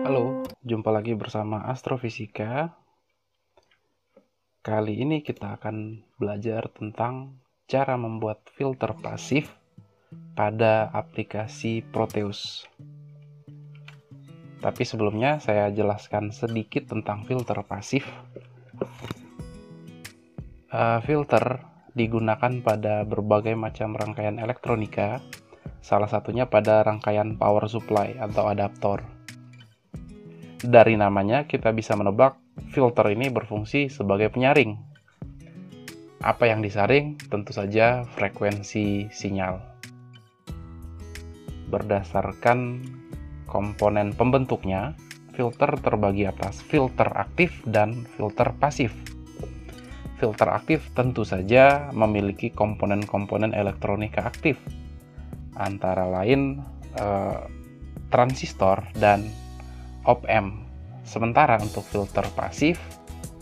Halo, jumpa lagi bersama Astrofisika. Kali ini kita akan belajar tentang cara membuat filter pasif pada aplikasi Proteus. Tapi sebelumnya saya jelaskan sedikit tentang filter pasif. Filter digunakan pada berbagai macam rangkaian elektronika, salah satunya pada rangkaian power supply atau adaptor. Dari namanya kita bisa menebak filter ini berfungsi sebagai penyaring. Apa yang disaring? Tentu saja frekuensi sinyal. Berdasarkan komponen pembentuknya, filter terbagi atas filter aktif dan filter pasif. Filter aktif tentu saja memiliki komponen-komponen elektronika aktif, antara lain transistor dan op-amp. Sementara untuk filter pasif,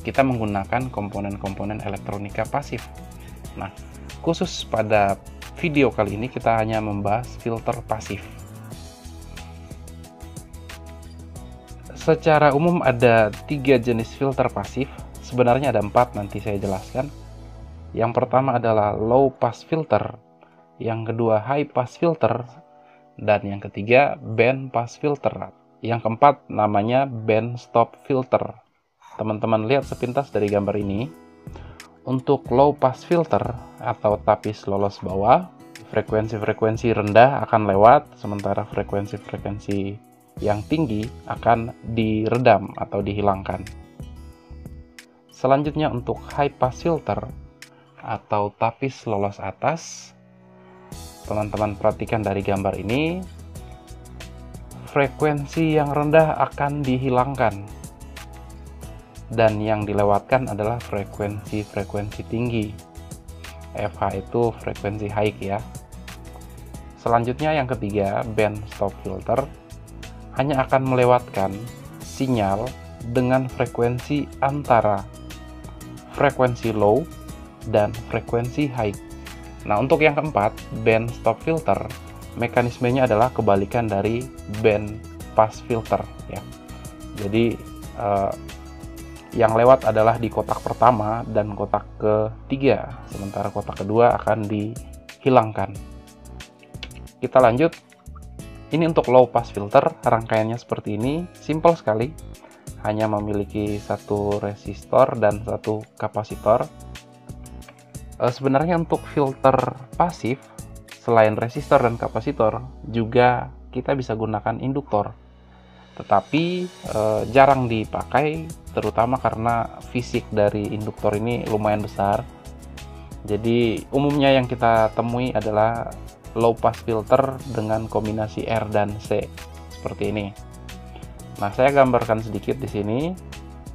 kita menggunakan komponen-komponen elektronika pasif. Nah, khusus pada video kali ini kita hanya membahas filter pasif. Secara umum ada 3 jenis filter pasif. Sebenarnya ada 4, nanti saya jelaskan. Yang pertama adalah low pass filter, yang kedua high pass filter, dan yang ketiga band pass filter. Yang keempat namanya band stop filter. Teman-teman lihat sepintas dari gambar ini. Untuk low pass filter atau tapis lolos bawah, frekuensi-frekuensi rendah akan lewat, sementara frekuensi-frekuensi yang tinggi akan diredam atau dihilangkan. Selanjutnya untuk high pass filter atau tapis lolos atas, teman-teman perhatikan dari gambar ini, frekuensi yang rendah akan dihilangkan dan yang dilewatkan adalah frekuensi-frekuensi tinggi. FH itu frekuensi high ya. Selanjutnya yang ketiga, band stop filter hanya akan melewatkan sinyal dengan frekuensi antara frekuensi low dan frekuensi high. Nah, untuk yang keempat, band stop filter, mekanismenya adalah kebalikan dari band pass filter ya. Jadi yang lewat adalah di kotak pertama dan kotak ketiga, sementara kotak kedua akan dihilangkan. Kita lanjut. Ini untuk low pass filter, rangkaiannya seperti ini, simple sekali. Hanya memiliki satu resistor dan satu kapasitor. Sebenarnya untuk filter pasif, selain resistor dan kapasitor, juga kita bisa gunakan induktor. Tetapi jarang dipakai, terutama karena fisik dari induktor ini lumayan besar. Jadi umumnya yang kita temui adalah low pass filter dengan kombinasi R dan C seperti ini. Nah, saya gambarkan sedikit di sini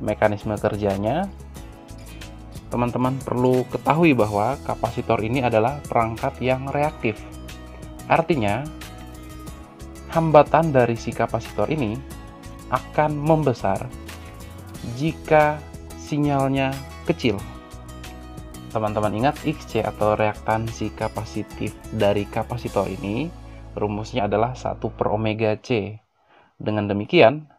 mekanisme kerjanya. Teman-teman perlu ketahui bahwa kapasitor ini adalah perangkat yang reaktif. Artinya, hambatan dari si kapasitor ini akan membesar jika sinyalnya kecil. Teman-teman ingat Xc atau reaktansi kapasitif dari kapasitor ini, rumusnya adalah 1/omega C. Dengan demikian,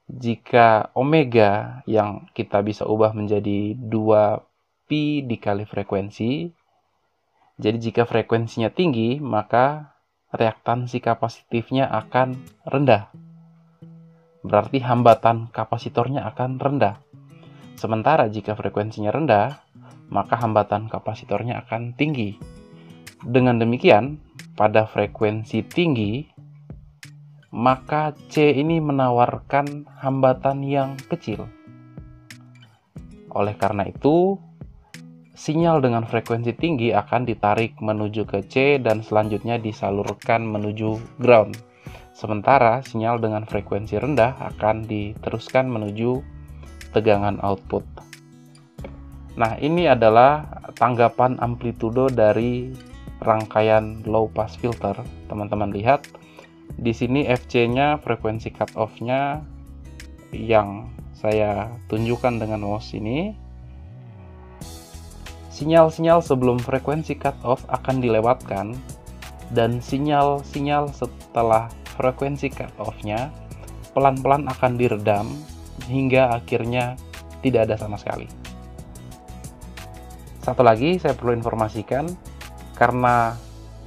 jika omega yang kita bisa ubah menjadi 2pi dikali frekuensi, jadi jika frekuensinya tinggi, maka reaktansi kapasitifnya akan rendah. Berarti hambatan kapasitornya akan rendah. Sementara jika frekuensinya rendah, maka hambatan kapasitornya akan tinggi. Dengan demikian, pada frekuensi tinggi, maka C ini menawarkan hambatan yang kecil. Oleh karena itu, sinyal dengan frekuensi tinggi akan ditarik menuju ke C dan selanjutnya disalurkan menuju ground. Sementara sinyal dengan frekuensi rendah akan diteruskan menuju tegangan output. Nah, ini adalah tanggapan amplitudo dari rangkaian low pass filter. Teman-teman lihat, di sini FC-nya, frekuensi cutoff-nya yang saya tunjukkan dengan mouse ini. Sinyal-sinyal sebelum frekuensi cutoff akan dilewatkan dan sinyal-sinyal setelah frekuensi cutoff-nya pelan-pelan akan diredam hingga akhirnya tidak ada sama sekali. Satu lagi saya perlu informasikan, karena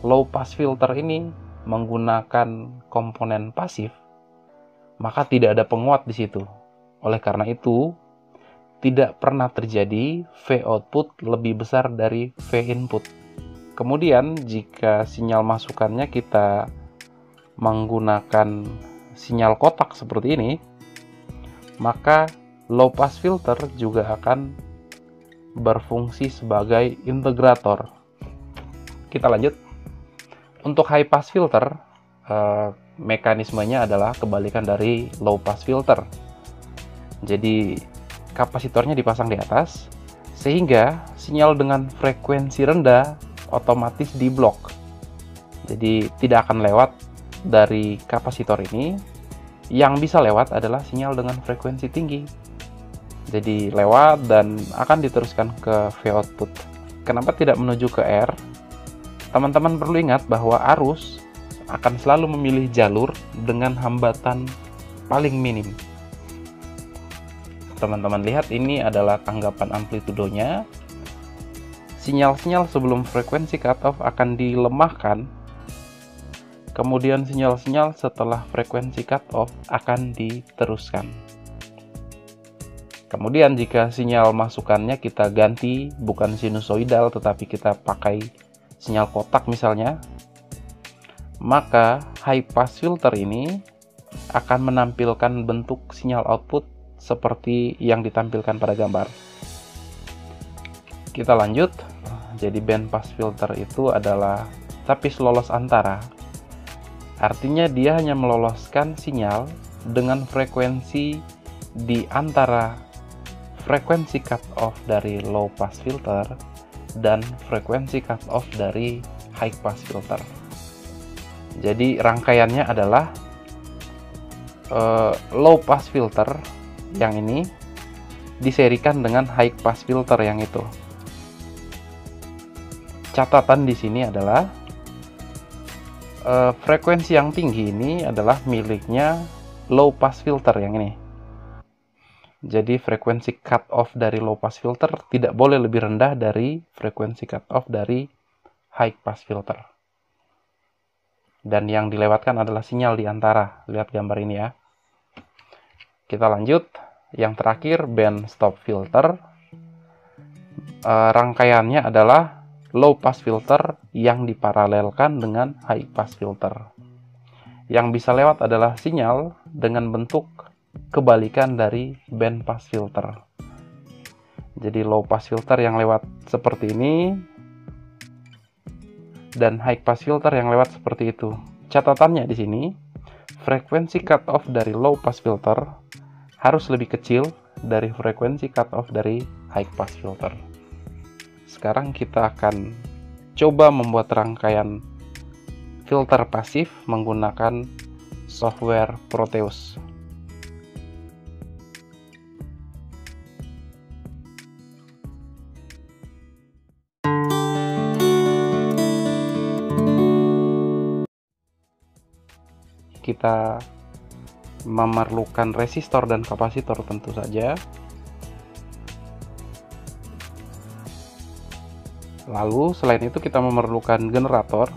low pass filter ini menggunakan komponen pasif, maka tidak ada penguat di situ. Oleh karena itu, tidak pernah terjadi V output lebih besar dari V input. Kemudian jika sinyal masukannya kita menggunakan sinyal kotak seperti ini, maka low pass filter juga akan berfungsi sebagai integrator. Kita lanjut. Untuk high pass filter, mekanismenya adalah kebalikan dari low pass filter. Jadi kapasitornya dipasang di atas, sehingga sinyal dengan frekuensi rendah otomatis diblok. Jadi tidak akan lewat dari kapasitor ini. Yang bisa lewat adalah sinyal dengan frekuensi tinggi. Jadi lewat dan akan diteruskan ke V output. Kenapa tidak menuju ke R? Teman-teman perlu ingat bahwa arus akan selalu memilih jalur dengan hambatan paling minim. Teman-teman lihat, ini adalah tanggapan amplitudonya. Sinyal-sinyal sebelum frekuensi cutoff akan dilemahkan, kemudian sinyal-sinyal setelah frekuensi cutoff akan diteruskan. Kemudian jika sinyal masukannya kita ganti, bukan sinusoidal tetapi kita pakai sinyal kotak misalnya, maka high pass filter ini akan menampilkan bentuk sinyal output seperti yang ditampilkan pada gambar. Kita lanjut. Jadi band pass filter itu adalah tapis lolos antara. Artinya dia hanya meloloskan sinyal dengan frekuensi di antara frekuensi cutoff dari low pass filter dan frekuensi cutoff dari high pass filter. Jadi rangkaiannya adalah low pass filter yang ini diserikan dengan high pass filter yang itu. Catatan di sini adalah frekuensi yang tinggi ini adalah miliknya low pass filter yang ini. Jadi frekuensi cut-off dari low pass filter tidak boleh lebih rendah dari frekuensi cut-off dari high pass filter. Dan yang dilewatkan adalah sinyal di antara. Lihat gambar ini ya. Kita lanjut. Yang terakhir, band stop filter. Rangkaiannya adalah low pass filter yang diparalelkan dengan high pass filter. Yang bisa lewat adalah sinyal dengan bentuk kebalikan dari band pass filter. Jadi low pass filter yang lewat seperti ini dan high pass filter yang lewat seperti itu. Catatannya di sini, frekuensi cutoff dari low pass filter harus lebih kecil dari frekuensi cutoff dari high pass filter. Sekarang kita akan coba membuat rangkaian filter pasif menggunakan software Proteus. Kita memerlukan resistor dan kapasitor tentu saja. Lalu selain itu kita memerlukan generator.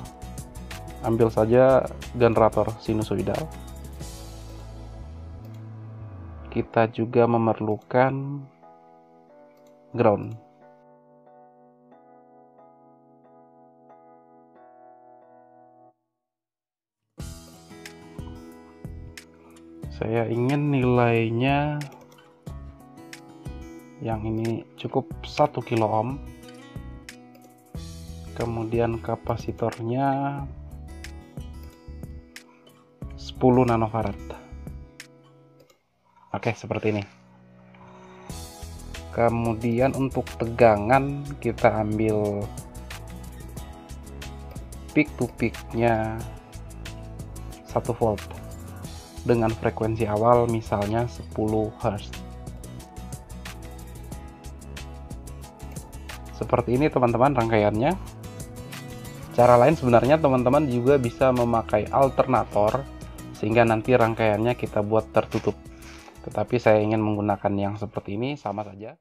Ambil saja generator sinusoidal. Kita juga memerlukan ground. Saya ingin nilainya yang ini cukup 1 kilo ohm. Kemudian kapasitornya 10 nanofarad. Oke, seperti ini. Kemudian untuk tegangan kita ambil peak to peak-nya 1 volt dengan frekuensi awal misalnya 10 Hz. Seperti ini teman-teman rangkaiannya. Cara lain sebenarnya teman-teman juga bisa memakai alternator sehingga nanti rangkaiannya kita buat tertutup. Tetapi saya ingin menggunakan yang seperti ini, sama saja.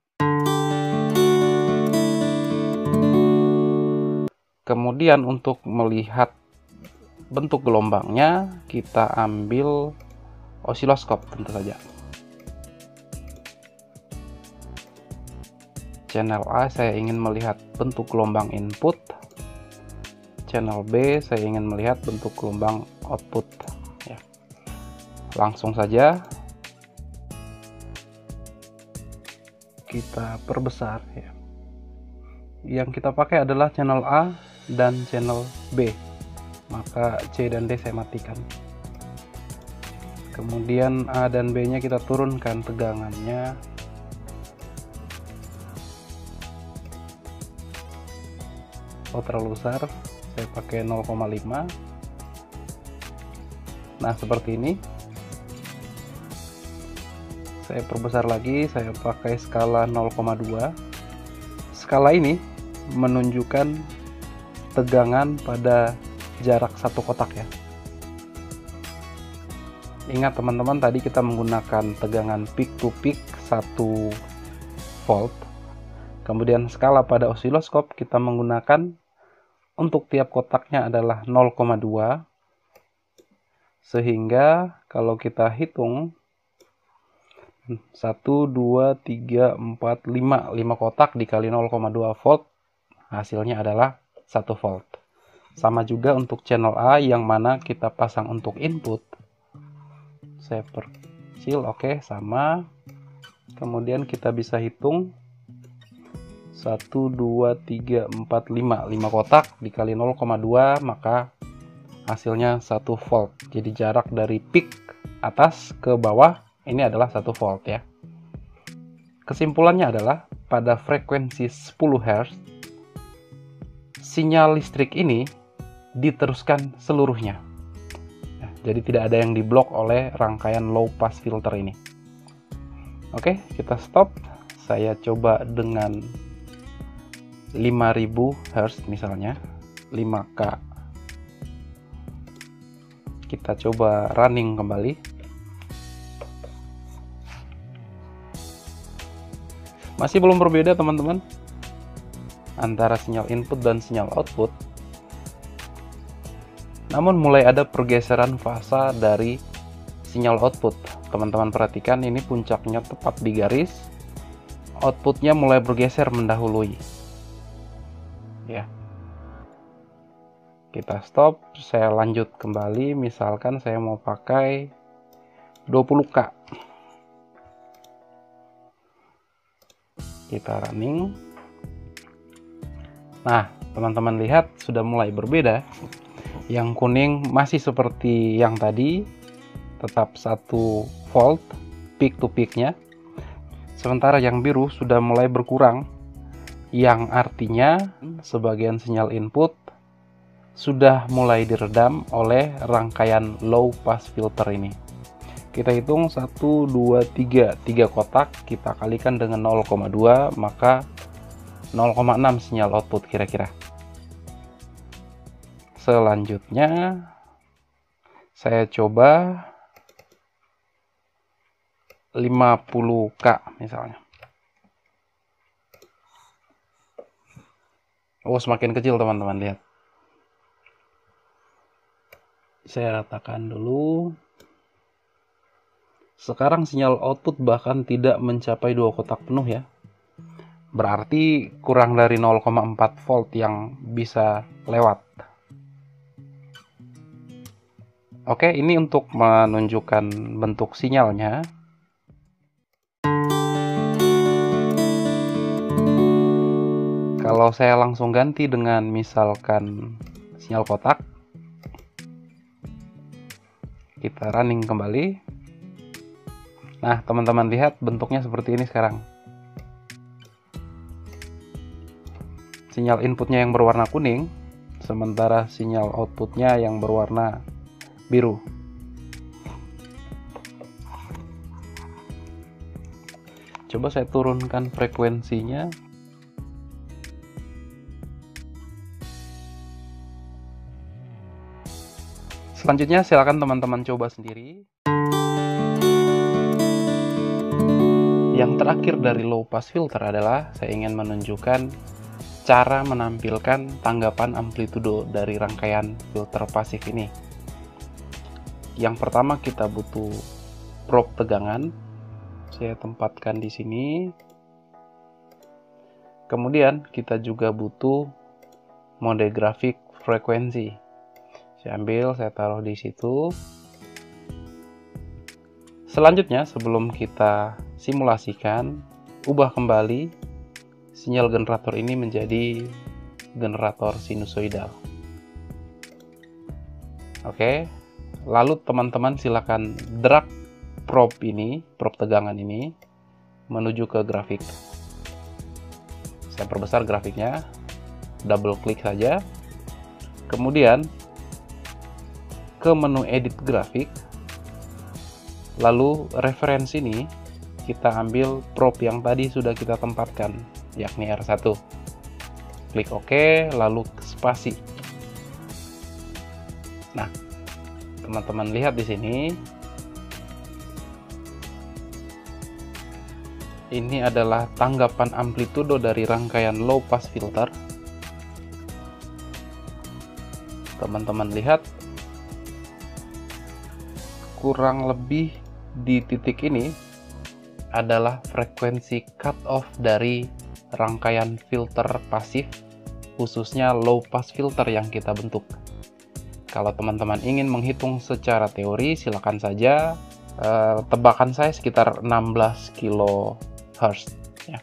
Kemudian untuk melihat bentuk gelombangnya, kita ambil osiloskop tentu saja. Channel A saya ingin melihat bentuk gelombang input. Channel B saya ingin melihat bentuk gelombang output. Ya. Langsung saja kita perbesar. Ya. Yang kita pakai adalah channel A dan channel B. Maka C dan D saya matikan. Kemudian A dan B nya kita turunkan tegangannya. Oh, terlalu besar, saya pakai 0,5. Nah, seperti ini. Saya perbesar lagi, saya pakai skala 0,2. Skala ini menunjukkan tegangan pada jarak satu kotak ya. Ingat teman-teman, tadi kita menggunakan tegangan peak to peak 1 volt. Kemudian skala pada osiloskop kita menggunakan untuk tiap kotaknya adalah 0,2, sehingga kalau kita hitung 1, 2, 3, 4, 5 kotak dikali 0,2 volt, hasilnya adalah 1 volt. Sama juga untuk channel A yang mana kita pasang untuk input. Saya perkecil, oke, sama. Kemudian kita bisa hitung 1, 2, 3, 4, 5 kotak dikali 0,2, maka hasilnya 1 volt. Jadi jarak dari peak atas ke bawah ini adalah 1 volt ya. Kesimpulannya adalah pada frekuensi 10 Hz sinyal listrik ini diteruskan seluruhnya. Jadi tidak ada yang diblok oleh rangkaian low pass filter ini. Oke, kita stop. Saya coba dengan 5000 Hz misalnya, 5K. Kita coba running kembali. Masih belum berbeda teman-teman antara sinyal input dan sinyal output. Namun mulai ada pergeseran fasa dari sinyal output. Teman-teman perhatikan, ini puncaknya tepat di garis. Outputnya mulai bergeser mendahului. Ya, kita stop, saya lanjut kembali. Misalkan saya mau pakai 20K, kita running. Nah, teman-teman lihat sudah mulai berbeda. Yang kuning masih seperti yang tadi, tetap 1 volt peak to peaknya. Sementara yang biru sudah mulai berkurang, yang artinya sebagian sinyal input sudah mulai diredam oleh rangkaian low pass filter ini. Kita hitung 1, 2, 3 kotak, kita kalikan dengan 0,2, maka 0,6 sinyal output kira-kira. Selanjutnya saya coba 50K misalnya. Oh, semakin kecil teman-teman, lihat. Saya ratakan dulu. Sekarang sinyal output bahkan tidak mencapai 2 kotak penuh ya. Berarti kurang dari 0,4 volt yang bisa lewat. Oke, ini untuk menunjukkan bentuk sinyalnya. Kalau saya langsung ganti dengan misalkan sinyal kotak, kita running kembali. Nah, teman-teman lihat bentuknya seperti ini sekarang. Sinyal inputnya yang berwarna kuning, sementara sinyal outputnya yang berwarna biru. Coba saya turunkan frekuensinya. Selanjutnya silakan teman-teman coba sendiri. Yang terakhir dari low pass filter adalah saya ingin menunjukkan cara menampilkan tanggapan amplitudo dari rangkaian filter pasif ini. Yang pertama kita butuh probe tegangan. Saya tempatkan di sini. Kemudian kita juga butuh mode grafik frekuensi. Saya ambil, saya taruh di situ. Selanjutnya, sebelum kita simulasikan, ubah kembali sinyal generator ini menjadi generator sinusoidal. Oke, lalu teman-teman silakan drag probe tegangan ini menuju ke grafik. Saya perbesar grafiknya, double klik saja. Kemudian ke menu edit grafik, lalu referensi ini kita ambil probe yang tadi sudah kita tempatkan, yakni R1. Klik OK, lalu spasi. Nah, teman-teman lihat di sini, ini adalah tanggapan amplitudo dari rangkaian low pass filter. Teman-teman lihat, kurang lebih di titik ini adalah frekuensi cut off dari rangkaian filter pasif, khususnya low pass filter yang kita bentuk. Kalau teman-teman ingin menghitung secara teori, silakan saja. Tebakan saya sekitar 16 kHz ya.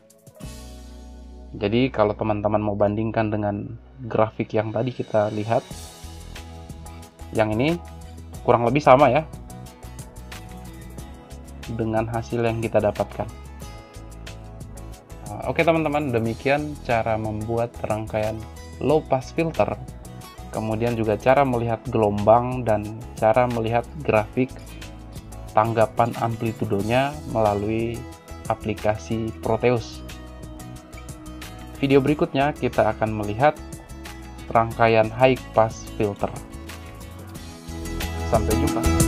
Jadi kalau teman-teman mau bandingkan dengan grafik yang tadi kita lihat, yang ini kurang lebih sama ya dengan hasil yang kita dapatkan. Oke teman-teman, demikian cara membuat rangkaian low pass filter, kemudian juga cara melihat gelombang dan cara melihat grafik tanggapan amplitudonya melalui aplikasi Proteus. Video berikutnya kita akan melihat rangkaian high pass filter. Sampai jumpa.